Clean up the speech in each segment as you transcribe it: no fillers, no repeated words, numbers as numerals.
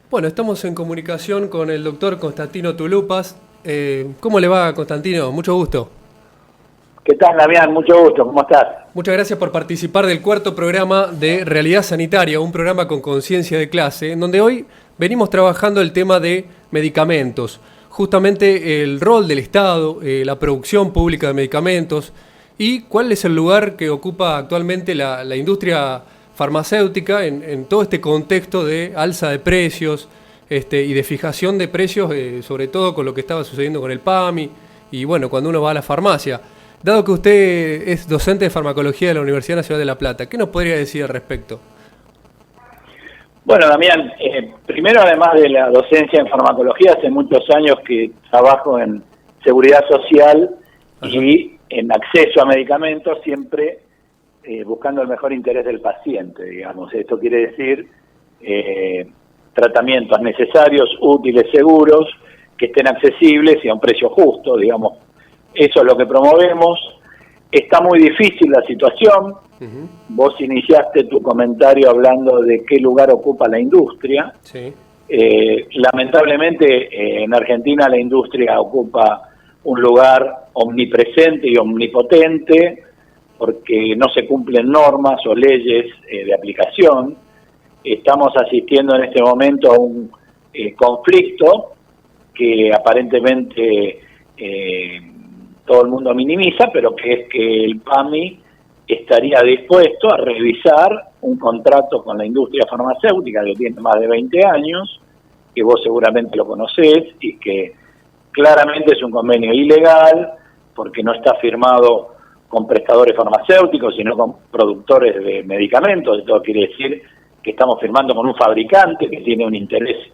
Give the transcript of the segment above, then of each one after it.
Bueno, estamos en comunicación con el doctor Constantino Tulupas. ¿Cómo le va, Constantino? Mucho gusto. ¿Qué tal, Damián? Mucho gusto, ¿cómo estás? Muchas gracias por participar del cuarto programa de Realidad Sanitaria, un programa con conciencia de clase, en donde hoy venimos trabajando el tema de medicamentos, justamente el rol del Estado, la producción pública de medicamentos y cuál es el lugar que ocupa actualmente la industria farmacéutica en todo este contexto de alza de precios y de fijación de precios, sobre todo con lo que estaba sucediendo con el PAMI y bueno, cuando uno va a la farmacia. Dado que usted es docente de farmacología de la Universidad Nacional de La Plata, ¿qué nos podría decir al respecto? Bueno, Damián, primero, además de la docencia en farmacología, hace muchos años que trabajo en seguridad social. Ajá. Y en acceso a medicamentos, siempre buscando el mejor interés del paciente, digamos. Esto quiere decir tratamientos necesarios, útiles, seguros, que estén accesibles y a un precio justo, digamos. Eso es lo que promovemos. Está muy difícil la situación. Uh-huh. Vos iniciaste tu comentario hablando de qué lugar ocupa la industria. Sí. Lamentablemente en Argentina la industria ocupa un lugar omnipresente y omnipotente porque no se cumplen normas o leyes de aplicación. Estamos asistiendo en este momento a un conflicto que aparentemente todo el mundo minimiza, pero que es que el PAMI estaría dispuesto a revisar un contrato con la industria farmacéutica que tiene más de 20 años, que vos seguramente lo conocés, y que claramente es un convenio ilegal, porque no está firmado con prestadores farmacéuticos, sino con productores de medicamentos. Esto quiere decir que estamos firmando con un fabricante que tiene un interés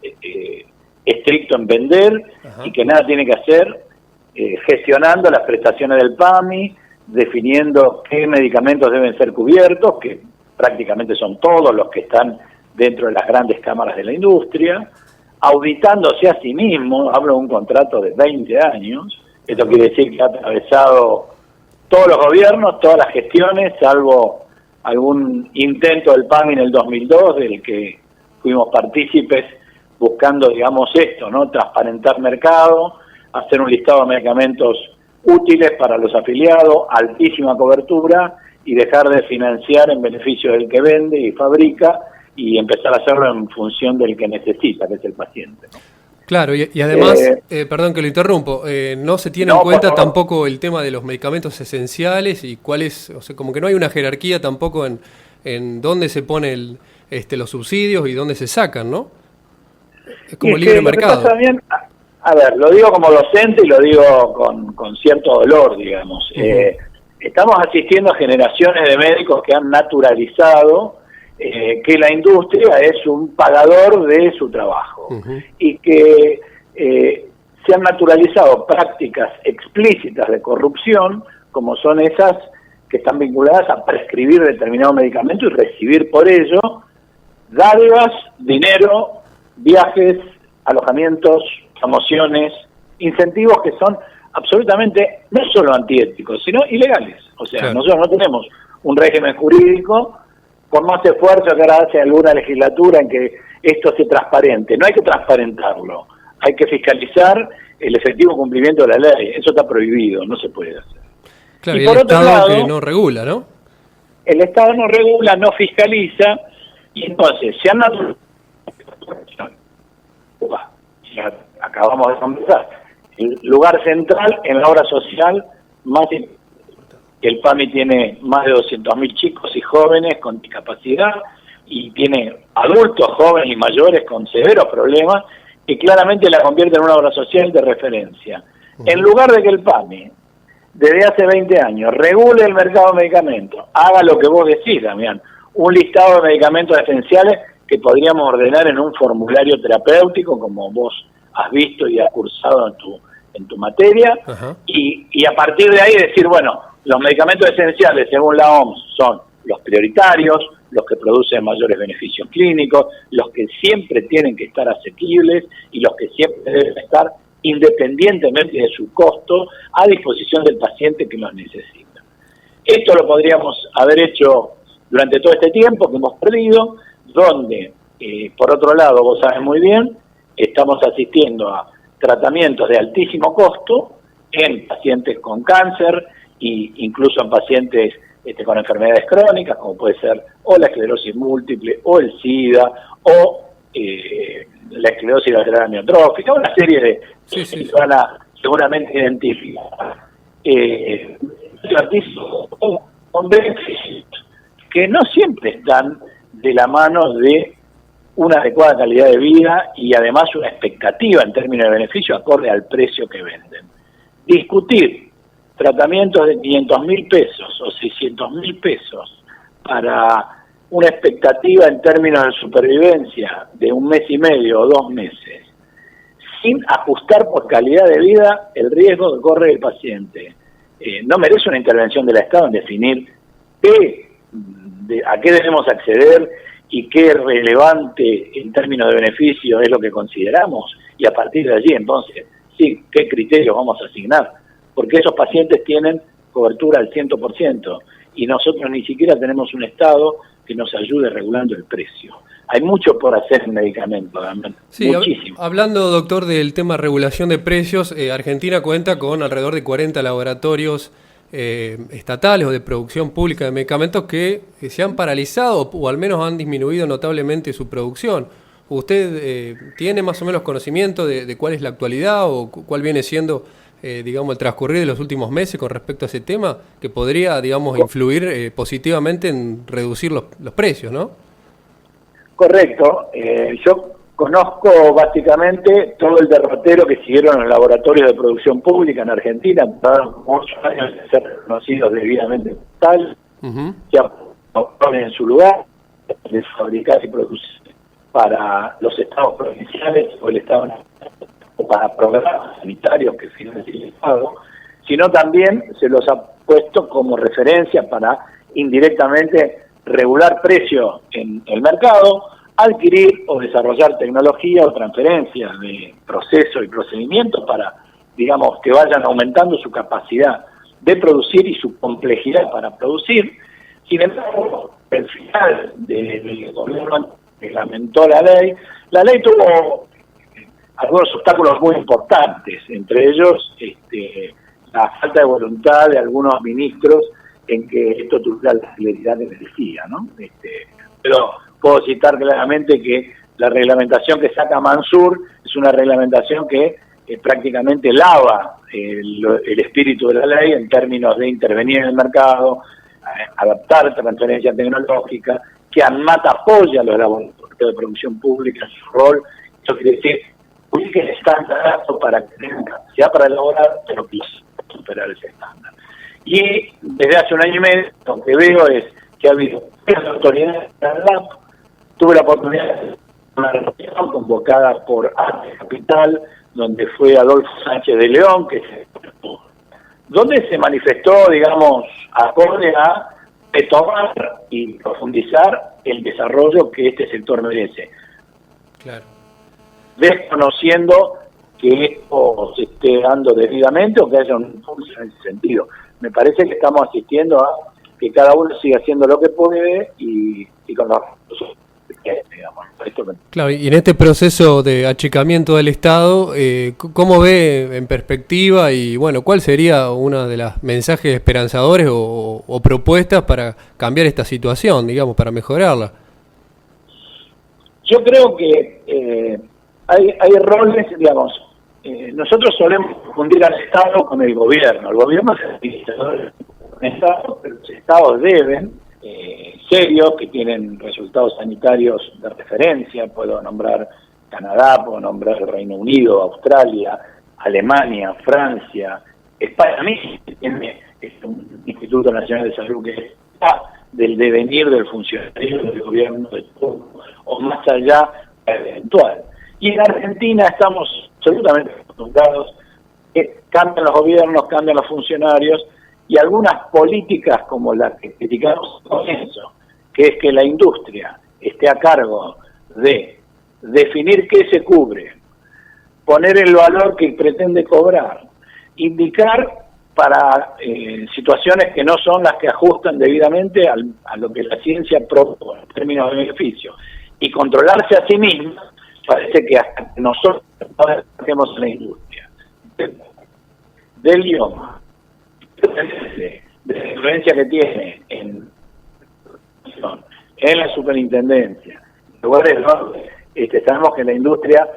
estricto en vender. Ajá. Y que nada tiene que hacer gestionando las prestaciones del PAMI, definiendo qué medicamentos deben ser cubiertos, que prácticamente son todos los que están dentro de las grandes cámaras de la industria, auditándose a sí mismo. Hablo de un contrato de 20 años, esto quiere decir que ha atravesado todos los gobiernos, todas las gestiones, salvo algún intento del PAMI en el 2002, del que fuimos partícipes buscando, digamos, esto, ¿no? Transparentar mercado, hacer un listado de medicamentos útiles para los afiliados, altísima cobertura, y dejar de financiar en beneficio del que vende y fabrica, y empezar a hacerlo en función del que necesita, que es el paciente, ¿no? Claro, y además, perdón que lo interrumpo, no se tiene en cuenta tampoco el tema de los medicamentos esenciales y cuál es, o sea, como que no hay una jerarquía tampoco en dónde se ponen los subsidios y dónde se sacan, ¿no? Es como libre mercado. También, a ver, lo digo como docente y lo digo con cierto dolor, digamos. Uh-huh. Estamos asistiendo a generaciones de médicos que han naturalizado que la industria es un pagador de su trabajo. Uh-huh. Y que se han naturalizado prácticas explícitas de corrupción, como son esas que están vinculadas a prescribir determinado medicamento y recibir por ello dádivas, dinero, viajes, alojamientos, promociones, incentivos que son absolutamente no solo antiéticos, sino ilegales. O sea, claro, nosotros no tenemos un régimen jurídico, por más esfuerzo que ahora hace alguna legislatura en que esto sea transparente. No hay que transparentarlo, hay que fiscalizar el efectivo cumplimiento de la ley. Eso está prohibido, no se puede hacer. Claro, y por el otro Estado lado, que no regula, ¿no? El Estado no regula, no fiscaliza, y entonces se han naturalizado. Acabamos de conversar, el lugar central en la obra social más importante. El PAMI tiene más de 200.000 chicos y jóvenes con discapacidad, y tiene adultos, jóvenes y mayores con severos problemas, que claramente la convierte en una obra social de referencia. Uh-huh. En lugar de que el PAMI, desde hace 20 años, regule el mercado de medicamentos, haga lo que vos decís, Damián, un listado de medicamentos esenciales que podríamos ordenar en un formulario terapéutico, como vos has visto y has cursado en tu materia, uh-huh, y a partir de ahí decir, bueno, los medicamentos esenciales, según la OMS, son los prioritarios, los que producen mayores beneficios clínicos, los que siempre tienen que estar asequibles y los que siempre deben estar, independientemente de su costo, a disposición del paciente que los necesita. Esto lo podríamos haber hecho durante todo este tiempo que hemos perdido, donde Por otro lado, vos sabés muy bien, estamos asistiendo a tratamientos de altísimo costo en pacientes con cáncer e incluso en pacientes con enfermedades crónicas, como puede ser o la esclerosis múltiple, o el SIDA, o la esclerosis lateral amiotrófica, una serie de que van a seguramente identificar. Con beneficios que no siempre están de la mano de una adecuada calidad de vida y además una expectativa en términos de beneficio acorde al precio que venden. Discutir tratamientos de 500.000 pesos o 600.000 pesos para una expectativa en términos de supervivencia de 1 mes y medio o 2 meses, sin ajustar por calidad de vida el riesgo que corre el paciente, no merece una intervención del Estado en definir a qué debemos acceder y qué relevante en términos de beneficio es lo que consideramos, y a partir de allí entonces, sí, qué criterios vamos a asignar, porque esos pacientes tienen cobertura al 100% y nosotros ni siquiera tenemos un Estado que nos ayude regulando el precio. Hay mucho por hacer en medicamentos, sí, muchísimo. Hablando, doctor, del tema regulación de precios, Argentina cuenta con alrededor de 40 laboratorios estatales o de producción pública de medicamentos que se han paralizado o al menos han disminuido notablemente su producción. ¿Usted tiene más o menos conocimiento de cuál es la actualidad o cuál viene siendo, digamos, el transcurrir de los últimos meses con respecto a ese tema que podría, digamos, influir positivamente en reducir los precios, ¿no? Correcto. Yo conozco básicamente todo el derrotero que siguieron los laboratorios de producción pública en Argentina, tardaron muchos años en ser reconocidos debidamente tal, ya ponen en su lugar, de fabricar y producir para los estados provinciales o el estado nacional, o para programas sanitarios que financia el Estado, sino también se los ha puesto como referencia para indirectamente regular precios en el mercado, adquirir o desarrollar tecnología o transferencia de procesos y procedimientos para, digamos, que vayan aumentando su capacidad de producir y su complejidad para producir. Sin embargo, el final del gobierno reglamentó la ley tuvo algunos obstáculos muy importantes, entre ellos la falta de voluntad de algunos ministros en que esto tuviera la celeridad que merecía, ¿no? Pero puedo citar claramente que la reglamentación que saca Mansur es una reglamentación que prácticamente lava el espíritu de la ley en términos de intervenir en el mercado, adaptar transferencia tecnológica, que ANMAT apoya a los laboratorios de producción pública en su rol. Eso quiere decir, publiquen estándar para que tengan capacidad para elaborar, pero que superar ese estándar. Y desde hace 1 año y medio, lo que veo es que ha habido 3 autoridades en la LAP. Tuve la oportunidad de hacer una reunión convocada por Arte Capital, donde fue Adolfo Sánchez de León, donde se manifestó, digamos, acorde a retomar y profundizar el desarrollo que este sector merece. Claro. Desconociendo que esto se esté dando debidamente o que haya un impulso en ese sentido. Me parece que estamos asistiendo a que cada uno siga haciendo lo que puede y con los recursos que digamos. Claro, y en este proceso de achicamiento del Estado, ¿cómo ve en perspectiva y bueno, cuál sería una de las mensajes esperanzadores o propuestas para cambiar esta situación, digamos, para mejorarla? Yo creo que hay roles, digamos, nosotros solemos confundir al Estado con el gobierno. El gobierno es el administrador del Estado, pero los Estados deben, serios, que tienen resultados sanitarios de referencia. Puedo nombrar Canadá, puedo nombrar el Reino Unido, Australia, Alemania, Francia, España mismo, tiene un Instituto Nacional de Salud que está del devenir del funcionario del gobierno de turno, o más allá eventual. Y en Argentina estamos absolutamente acostumbrados que cambian los gobiernos, cambian los funcionarios, y algunas políticas como las que criticamos al comienzo, que es que la industria esté a cargo de definir qué se cubre, poner el valor que pretende cobrar, indicar para situaciones que no son las que ajustan debidamente a lo que la ciencia propone en términos de beneficio, y controlarse a sí misma, parece que hasta nosotros no hacemos en la industria del idioma, de la influencia que tiene en la superintendencia, lugares donde sabemos que la industria,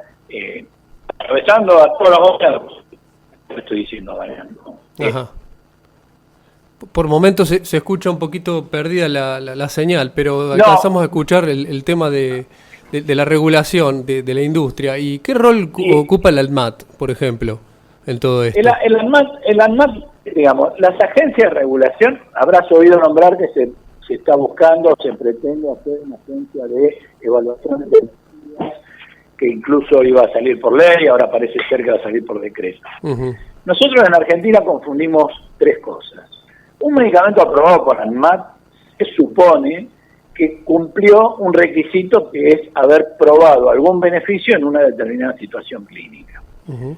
atravesando a todos los gobiernos, estoy diciendo, Daniel, Ajá. Por momentos se escucha un poquito perdida la señal, pero alcanzamos a escuchar el tema de la regulación de la industria. ¿Y qué rol ocupa el ANMAT, por ejemplo, en todo esto? El ANMAT, digamos, las agencias de regulación, habrás oído nombrar que se está buscando, se pretende hacer una agencia de evaluación de que incluso iba a salir por ley, ahora parece ser que va a salir por decreto. Uh-huh. Nosotros en Argentina confundimos tres cosas. Un medicamento aprobado por ANMAT se supone que cumplió un requisito que es haber probado algún beneficio en una determinada situación clínica. Uh-huh.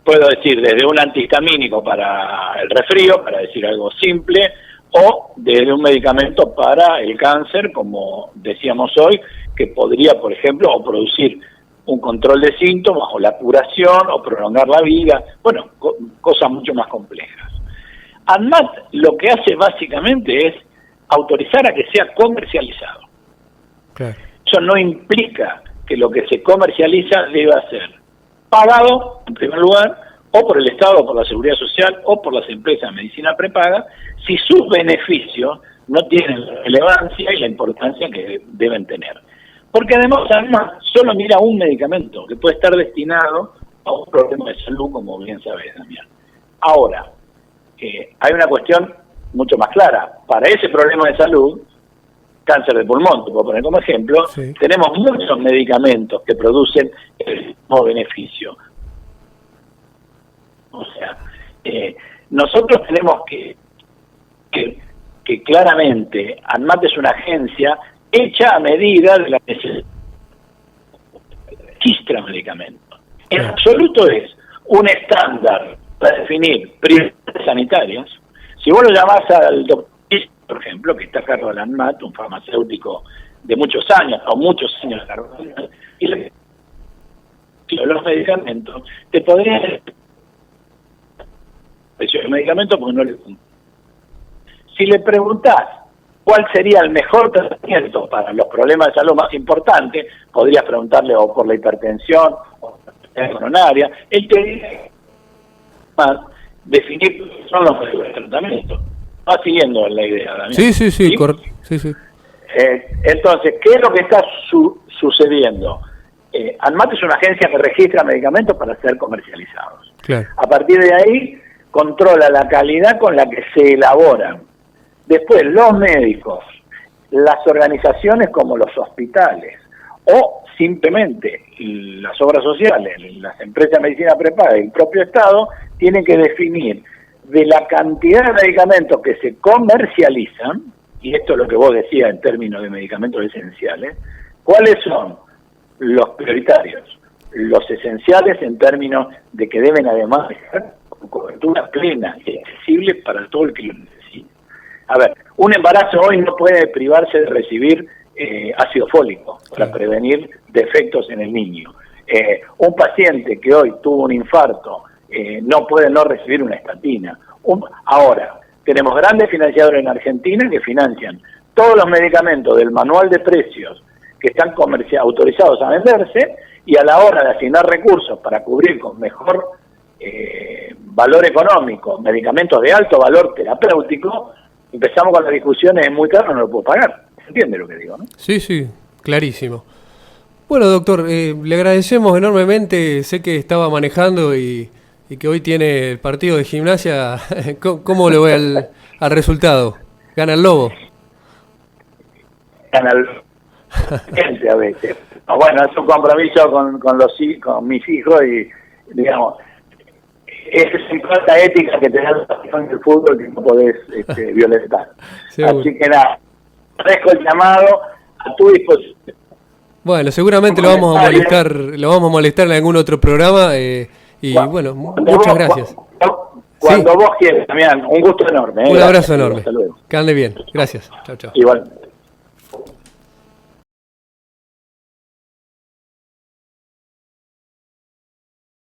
Puedo decir desde un antihistamínico para el resfrío, para decir algo simple, o desde un medicamento para el cáncer, como decíamos hoy, que podría, por ejemplo, o producir un control de síntomas, o la curación, o prolongar la vida, bueno, cosas mucho más complejas. ANMAT lo que hace básicamente es autorizar a que sea comercializado. Claro. Eso no implica que lo que se comercializa deba ser pagado, en primer lugar, o por el Estado, o por la Seguridad Social, o por las empresas de medicina prepaga, si sus beneficios no tienen la relevancia y la importancia que deben tener. Porque además solo mira un medicamento que puede estar destinado a un problema de salud, como bien sabes, Damián. Ahora, hay una cuestión mucho más clara. Para ese problema de salud, cáncer de pulmón, te puedo poner como ejemplo, sí, tenemos muchos medicamentos que producen el mismo beneficio. O sea, nosotros tenemos que claramente, ANMAT es una agencia hecha a medida de la necesidad. Registra medicamentos. En absoluto es un estándar para definir prioridades sanitarias. Si vos lo llamás al doctor, por ejemplo, que está a cargo del ANMAT, un farmacéutico de muchos años, o muchos años a cargo del ANMAT, y los medicamentos, te podrían decir precio del medicamento porque no le cumple. Si le preguntás cuál sería el mejor tratamiento para los problemas de salud más importantes, podrías preguntarle o por la hipertensión o por la enfermedad coronaria, él te dice más definir cuáles son los mejores tratamientos. Va siguiendo la idea, Daniel. Sí, correcto. Sí. Entonces, ¿qué es lo que está sucediendo? ANMAT es una agencia que registra medicamentos para ser comercializados. Claro. A partir de ahí, controla la calidad con la que se elaboran. Después, los médicos, las organizaciones como los hospitales, o simplemente las obras sociales, las empresas de medicina prepaga y el propio Estado, tienen que definir de la cantidad de medicamentos que se comercializan, y esto es lo que vos decías en términos de medicamentos esenciales, cuáles son los prioritarios, los esenciales en términos de que deben además estar con cobertura plena y accesible para todo el que lo necesite. A ver, un embarazo hoy no puede privarse de recibir ácido fólico para prevenir defectos en el niño. Un paciente que hoy tuvo un infarto no puede no recibir una estatina. Ahora, tenemos grandes financiadores en Argentina que financian todos los medicamentos del manual de precios que están autorizados a venderse, y a la hora de asignar recursos para cubrir con mejor valor económico medicamentos de alto valor terapéutico, empezamos con las discusiones, es muy caro, no lo puedo pagar. ¿Se entiende lo que digo, no? Sí, clarísimo. Bueno, doctor, le agradecemos enormemente. Sé que estaba manejando y que hoy tiene el partido de Gimnasia. ¿Cómo le voy al resultado? ¿Gana el Lobo? Gana el gente a veces. Bueno, es un compromiso con mis hijos y, digamos, esa es impronta ética que te da la pasión del fútbol que no podés violentar. Así que nada, agradezco el llamado, a tu disposición. Bueno, seguramente lo vamos a molestar en algún otro programa bueno, muchas gracias. Cuando vos quieras, Damián, un gusto enorme. Un abrazo enorme. Hasta luego. Que ande bien. Gracias. Chao. Igual.